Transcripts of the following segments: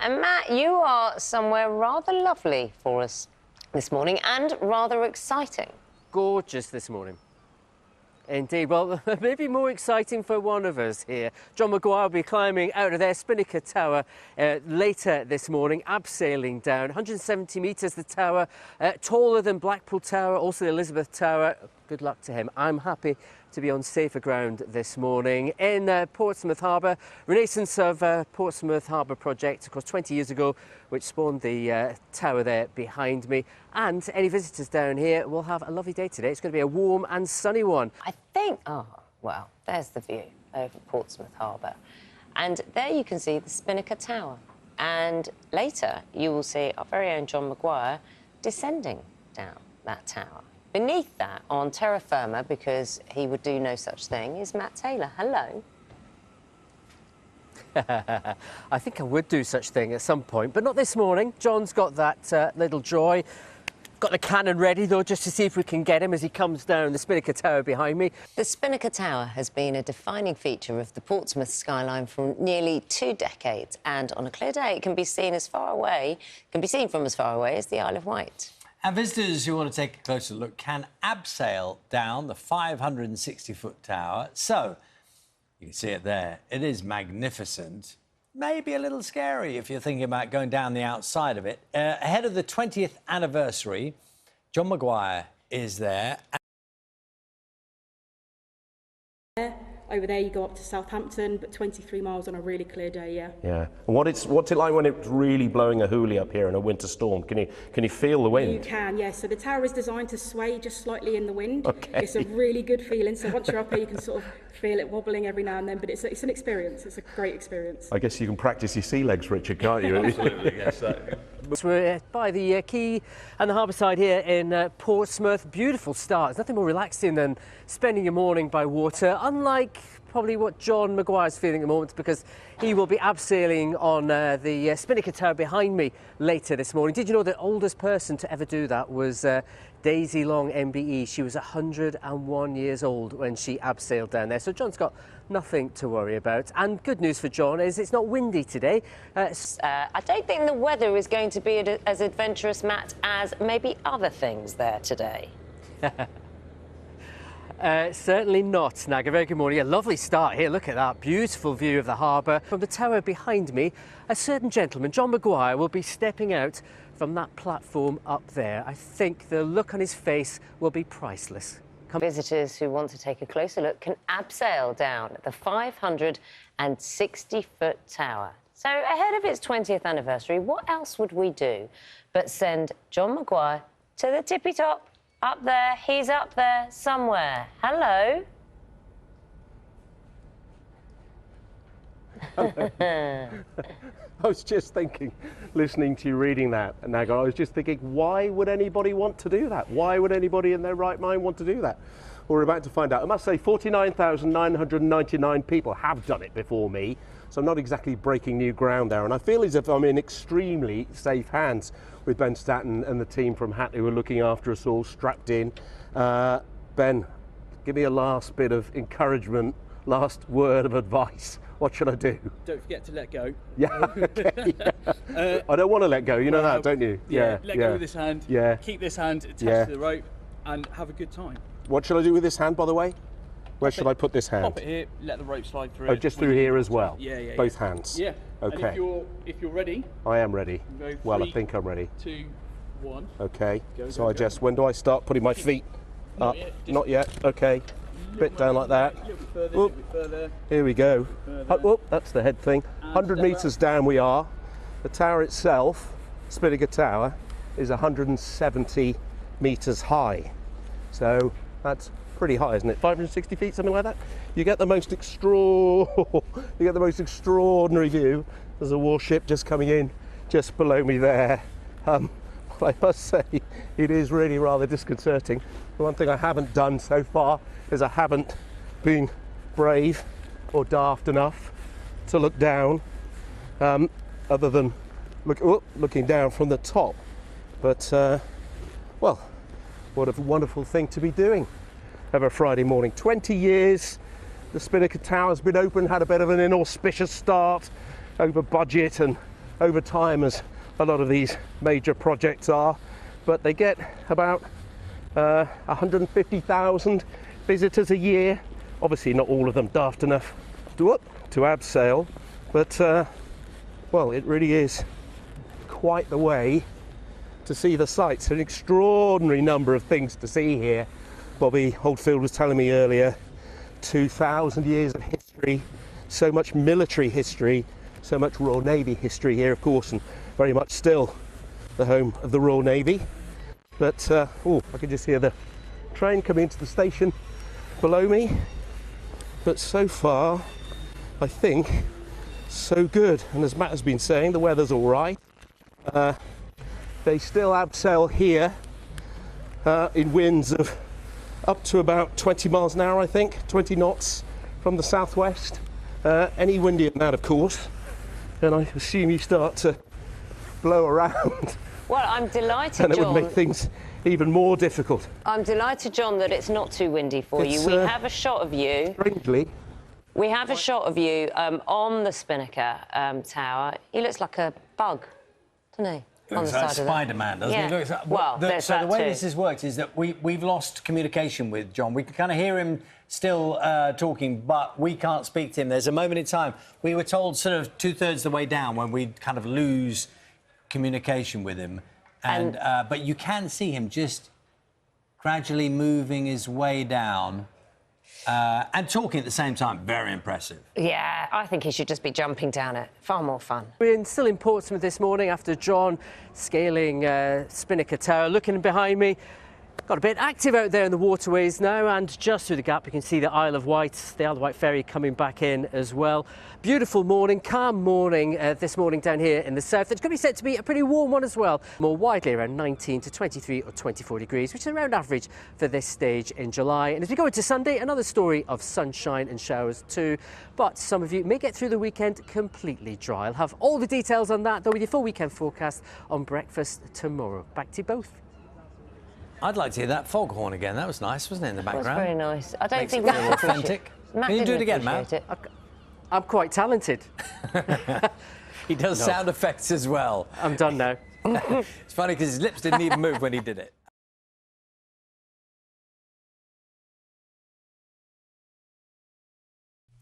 And Matt, you are somewhere rather lovely for us this morning and rather exciting. Gorgeous this morning. Indeed. Well, maybe more exciting for one of us here. John Maguire will be climbing out of their Spinnaker Tower later this morning, abseiling down. 170 metres, the tower, taller than Blackpool Tower, also the Elizabeth Tower. Good luck to him. I'm happy to be on safer ground this morning in Portsmouth Harbour. Renaissance of Portsmouth Harbour project, of course, 20 years ago, which spawned the tower there behind me. And any visitors down here will have a lovely day today. It's going to be a warm and sunny one. I think, oh, well, there's the view over Portsmouth Harbour. And there you can see the Spinnaker Tower. And later you will see our very own John Maguire descending down that tower. Beneath that, on terra firma, because he would do no such thing, is Matt Taylor. Hello. I think I would do such thing at some point, but not this morning. John's got that little joy. Got the cannon ready, though, just to see if we can get him as he comes down the Spinnaker Tower behind me. The Spinnaker Tower has been a defining feature of the Portsmouth skyline for nearly 2 decades, and on a clear day it can be seen from as far away as the Isle of Wight. And visitors who want to take a closer look can abseil down the 560-foot tower. So, you can see it there. It is magnificent. Maybe a little scary if you're thinking about going down the outside of it. Ahead of the 20th anniversary, John Maguire is there. Over there you go up to Southampton, but 23 miles on a really clear day, yeah. Yeah. And what's it like when it's really blowing a hoolie up here in a winter storm? Can you feel the wind? You can, yeah. So the tower is designed to sway just slightly in the wind. Okay. It's a really good feeling. So once you're up here, you can sort of feel it wobbling every now and then. But it's an experience. It's a great experience. I guess you can practice your sea legs, Richard, can't you? Absolutely, yes. So we're by the quay and the harbour side here in Portsmouth. Beautiful start. There's nothing more relaxing than spending your morning by water, unlike probably what John Maguire's feeling at the moment, because he will be abseiling on the Spinnaker Tower behind me later this morning. Did you know the oldest person to ever do that was Daisy Long MBE? She was 101 years old when she abseiled down there. So John's got nothing to worry about. And good news for John is it's not windy today. I don't think the weather is going to be as adventurous, Matt, as maybe other things there today. Certainly not, Nag. A very good morning. A lovely start here. Look at that beautiful view of the harbour. From the tower behind me, a certain gentleman, John Maguire, will be stepping out from that platform up there. I think the look on his face will be priceless. Visitors who want to take a closer look can abseil down the 560-foot tower. So ahead of its 20th anniversary, what else would we do but send John Maguire to the tippy top? Up there, he's up there somewhere. Hello. I was just thinking, listening to you reading that, Naga, I was just thinking, why would anybody want to do that? Why would anybody in their right mind want to do that? Well, we're about to find out. I must say 49,999 people have done it before me, so I'm not exactly breaking new ground there, and I feel as if I'm in extremely safe hands with Ben Statton and the team from Hat who are looking after us all, strapped in. Ben, give me a last bit of encouragement, last word of advice. What should I do? Don't forget to let go. Yeah, okay. I don't want to let go, you know that, don't you? Let go with this hand. Yeah. Keep this hand attached to the rope and have a good time. What should I do with this hand, by the way? Where should I put this hand? Pop it here, let the rope slide through. Oh, just through here as well? Yeah. Both hands? Yeah. Okay. And if you're ready. I am ready. Go Well, I 3, think I'm ready. 2, 1. Okay. Go, I just, when do I start putting my feet up? Not yet. Okay. Bit down like that. A little bit further, Here we go. further. That's the head thing. 100 metres down we are. The tower itself, Spinnaker Tower, is 170 metres high. So that's pretty high, isn't it? 560 feet, something like that. You get the most extraordinary view. There's a warship just coming in just below me there. I must say it is really rather disconcerting. The one thing I haven't done so far is I haven't been brave or daft enough to look down, other than looking down from the top. But well, what a wonderful thing to be doing of a Friday morning. 20 years the Spinnaker Tower's been open, had a bit of an inauspicious start, over budget and over time, as a lot of these major projects are, but they get about 150,000 visitors a year. Obviously not all of them daft enough to abseil, but well, it really is quite the way to see the sights. An extraordinary number of things to see here. Bobby Oldfield was telling me earlier, 2,000 years of history, so much military history, so much Royal Navy history here, of course, and very much still the home of the Royal Navy. But oh, I can just hear the train coming into the station below me. But so far, I think, so good. And as Matt has been saying, the weather's all right. They still abseil here in winds of up to about 20 miles an hour, I think, 20 knots from the southwest. Any windier than that, of course. And I assume you start to blow around. Well, I'm delighted, and it John. would make things even more difficult. I'm delighted, John, that it's not too windy for you. We have a shot of you. Strangely. We have a shot of you on the Spinnaker Tower. He looks like a bug, doesn't he? On the Looks like side of Spider-Man, doesn't Yeah. he? Looks like, Well, there's so that the way too. this has worked is that we've lost communication with John. We can kind of hear him still talking, but we can't speak to him. There's a moment in time. We were told sort of 2/3 the way down when we kind of lose communication with him. And but you can see him just gradually moving his way down and talking at the same time. Very impressive. Yeah, I think he should just be jumping down it. Far more fun. We're still in Portsmouth this morning after John scaling Spinnaker Tower. Looking behind me, got a bit active out there in the waterways now, and just through the gap you can see the Isle of Wight ferry coming back in as well. Beautiful morning, calm morning this morning down here in the south. It's going to be set to be a pretty warm one as well. More widely around 19 to 23 or 24 degrees, which is around average for this stage in July. And as we go into Sunday, another story of sunshine and showers too. But some of you may get through the weekend completely dry. I'll have all the details on that, though, with your full weekend forecast on breakfast tomorrow. Back to you both. I'd like to hear that foghorn again. That was nice, wasn't it, in the That was background? very nice. I don't Makes think it feel Matt appreciated authentic. Matt Can you do didn't it again, appreciate Matt? it. I'm quite talented. He does sound effects as well. I'm done now. It's funny because his lips didn't even move when he did it.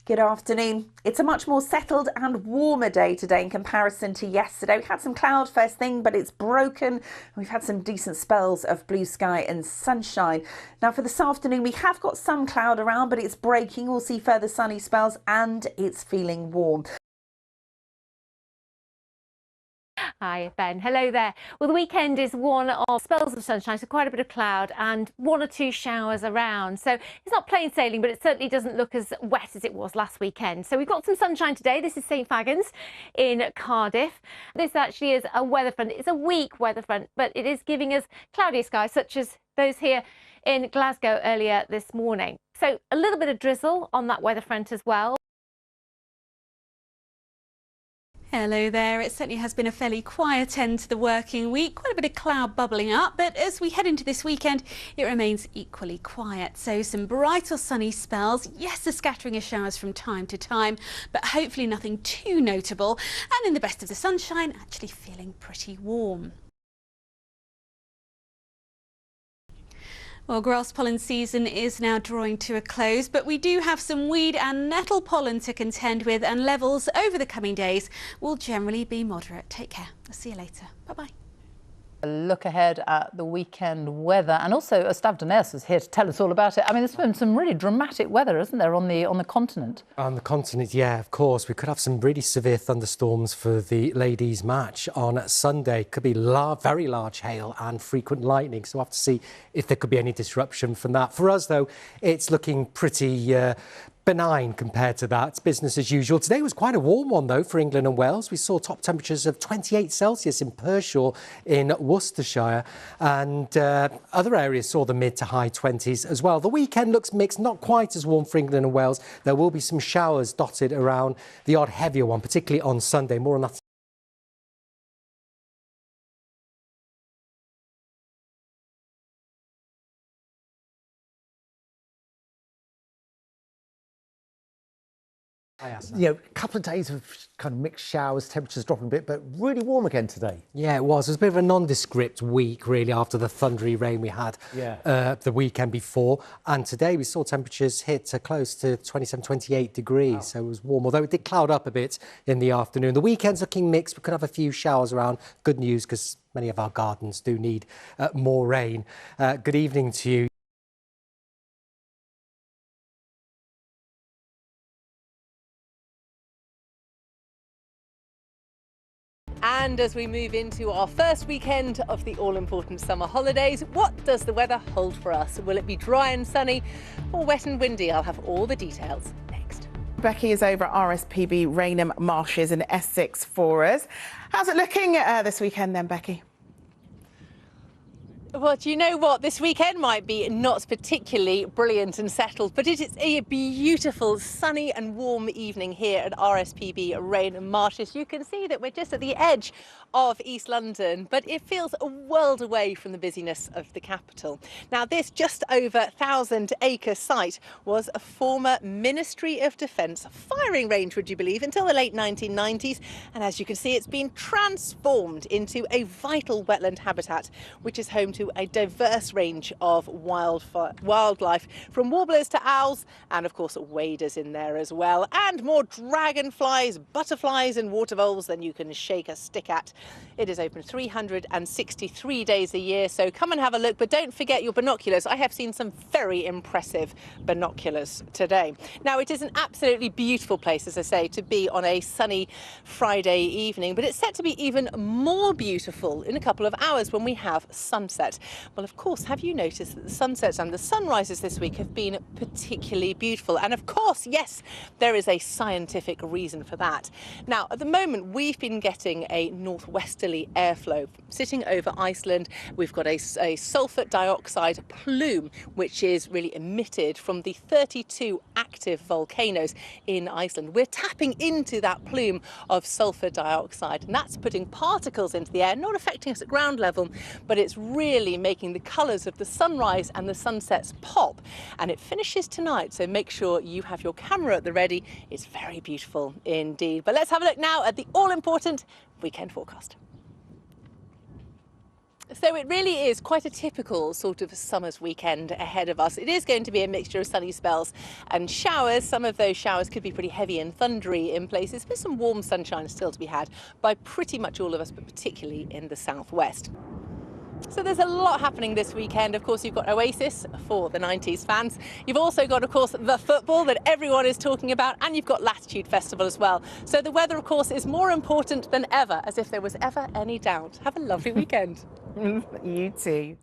Good afternoon. It's a much more settled and warmer day today in comparison to yesterday. We had some cloud first thing, but it's broken. We've had some decent spells of blue sky and sunshine. Now for this afternoon, we have got some cloud around, but it's breaking. We'll see further sunny spells and it's feeling warm. Hi, Ben. Hello there. Well, the weekend is one of spells of sunshine, so quite a bit of cloud and 1 or 2 showers around. So it's not plain sailing, but it certainly doesn't look as wet as it was last weekend. So we've got some sunshine today. This is St Fagans in Cardiff. This actually is a weather front. It's a weak weather front, but it is giving us cloudier skies, such as those here in Glasgow earlier this morning. So a little bit of drizzle on that weather front as well. Hello there. It certainly has been a fairly quiet end to the working week. Quite a bit of cloud bubbling up, but as we head into this weekend, it remains equally quiet. So some bright or sunny spells. Yes, a scattering of showers from time to time, but hopefully nothing too notable. And in the best of the sunshine, actually feeling pretty warm. Well, grass pollen season is now drawing to a close, but we do have some weed and nettle pollen to contend with, and levels over the coming days will generally be moderate. Take care. I'll see you later. Bye-bye. A look ahead at the weekend weather, and also Stav Donners is here to tell us all about it. I mean, there's been some really dramatic weather, isn't there, on the continent? On the continent, yeah, of course. We could have some really severe thunderstorms for the ladies' match on Sunday. Could be very large hail and frequent lightning, so we'll have to see if there could be any disruption from that. For us, though, it's looking pretty benign compared to that. It's business as usual. Today was quite a warm one, though, for England and Wales. We saw top temperatures of 28 Celsius in Pershore in Worcestershire, and other areas saw the mid to high 20s as well. The weekend looks mixed, not quite as warm for England and Wales. There will be some showers dotted around, the odd heavier one, particularly on Sunday. More on that You know, a couple of days of kind of mixed showers, temperatures dropping a bit, but really warm again today. Yeah, it was. It was a bit of a nondescript week, really, after the thundery rain we had the weekend before. And today we saw temperatures hit close to 27, 28 degrees, so it was warm, although it did cloud up a bit in the afternoon. The weekend's looking mixed. We could have a few showers around. Good news, because many of our gardens do need more rain. Good evening to you. And as we move into our first weekend of the all-important summer holidays, what does the weather hold for us? Will it be dry and sunny or wet and windy? I'll have all the details next. Becky is over at RSPB Rainham Marshes in Essex for us. How's it looking this weekend then, Becky? Well, do you know what? This weekend might be not particularly brilliant and settled, but it is a beautiful sunny and warm evening here at RSPB Rainham Marshes. You can see that we're just at the edge of East London, but it feels a world away from the busyness of the capital. Now, this just over 1,000-acre site was a former Ministry of Defence firing range, would you believe, until the late 1990s. And as you can see, it's been transformed into a vital wetland habitat, which is home to a diverse range of wildlife, from warblers to owls, and of course waders in there as well, and more dragonflies, butterflies and water voles than you can shake a stick at. It is open 363 days a year, so come and have a look, but don't forget your binoculars. I have seen some very impressive binoculars today. Now, it is an absolutely beautiful place, as I say, to be on a sunny Friday evening, but it's set to be even more beautiful in a couple of hours when we have sunset. Well, of course, have you noticed that the sunsets and the sunrises this week have been particularly beautiful? And of course, yes, there is a scientific reason for that. Now, at the moment, we've been getting a northwesterly airflow sitting over Iceland. We've got a sulfur dioxide plume, which is really emitted from the 32 active volcanoes in Iceland. We're tapping into that plume of sulfur dioxide, and that's putting particles into the air, not affecting us at ground level, but it's really making the colours of the sunrise and the sunsets pop. And it finishes tonight, so make sure you have your camera at the ready. It's very beautiful indeed. But let's have a look now at the all-important weekend forecast. So it really is quite a typical sort of summer's weekend ahead of us. It is going to be a mixture of sunny spells and showers. Some of those showers could be pretty heavy and thundery in places, but some warm sunshine still to be had by pretty much all of us, but particularly in the southwest. So there's a lot happening this weekend. Of course, you've got Oasis for the 90s fans. You've also got, of course, the football that everyone is talking about, and you've got Latitude Festival as well. So the weather, of course, is more important than ever, as if there was ever any doubt. Have a lovely weekend. You too.